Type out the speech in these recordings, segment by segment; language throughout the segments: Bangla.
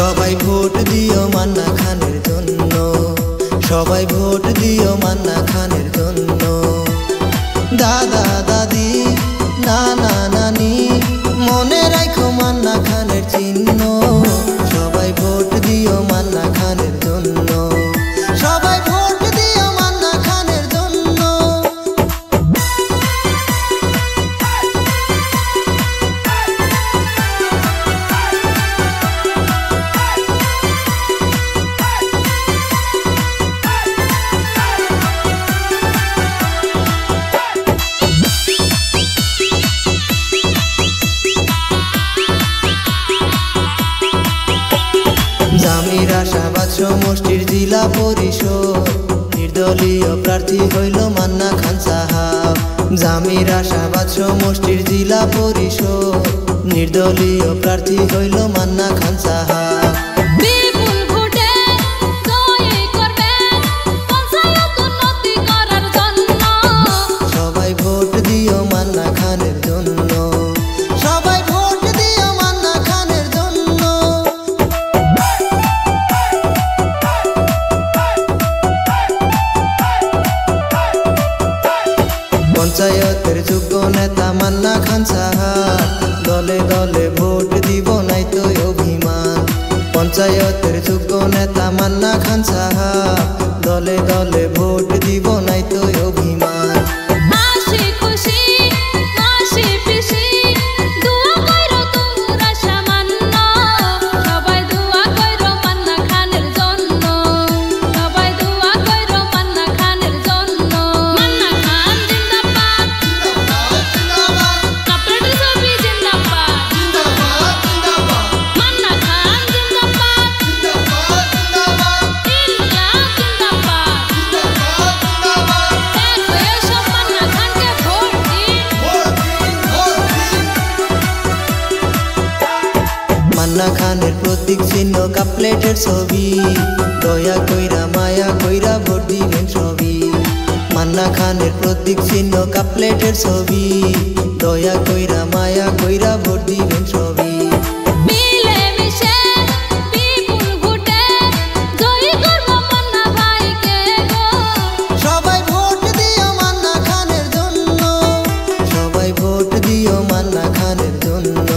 সবাই ভোট দিও মান্না খানের জন্য, সবাই ভোট দিও মান্না খানের জন্য। দাদা দাদি নানা নানি মনে রাখো মান্না খানের চিহ্ন, সবাই ভোট দিও মান্না খানের জন্য, সবাই ভোট দিও মান্না খানের জন্য। জামির আশাবাদ সমষ্টির জেলা পরিষদ নির্দলীয় প্রার্থী হইল মান্না খান সাহাব। জামির আশাবাদ সমষ্টির জেলা পরিষদ নির্দলীয় প্রার্থী হইল মান্না খান সাহাব। সবাই ভোট দিও মান্না খানের জন্য, সবাই ভোট দিও মান্না খানের জন্য। পঞ্চায়েতের যোগ্য নেতা মান্না খান সাহাব, দলে দলে ভোট দিব নাই তো অভিমান। পঞ্চায়েতের যোগ্য নেতা মান্না খান সাহাব, দলে দলে ভোট দিব নাই তো অভিমান। মান্না খানের প্রতীক চিহ্ন কাপ প্লেটের ছবি, দয়া কইরা মায়া কইরা ভোট দিবেন সবই। মান্না খানের প্রতীক চিহ্ন কাপ প্লেটের ছবি, দয়া কইরা মায়া কইরা ভোট দিবেন সবই। সবাই ভোট দিও মান্না খানের জন্য, সবাই ভোট দিও মান্না খানের জন্য।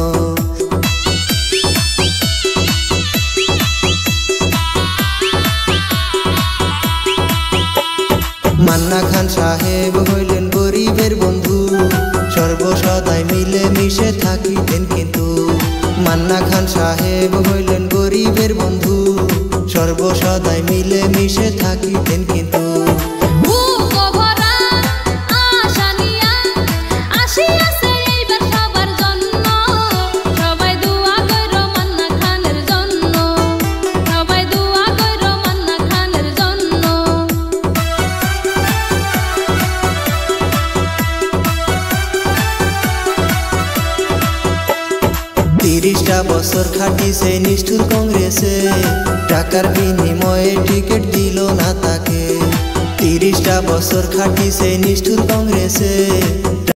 মান্না খান সাহেব হইলেন গরিবের বন্ধু, সর্বসদাই মিলে মিশে থাকিতেন কিন্তু। মান্না খান সাহেব হইলেন গরিবের বন্ধু, সর্বসদাই মিলে মিশে থাকিতেন কিন্তু। তিরিশটা বছর খাটিছে নিষ্ঠুর কংগ্রেসে, টাকার বিনিময়ে টিকিট দিল না তাকে। 30টা বছর খাটিছে নিষ্ঠুর কংগ্রেসে,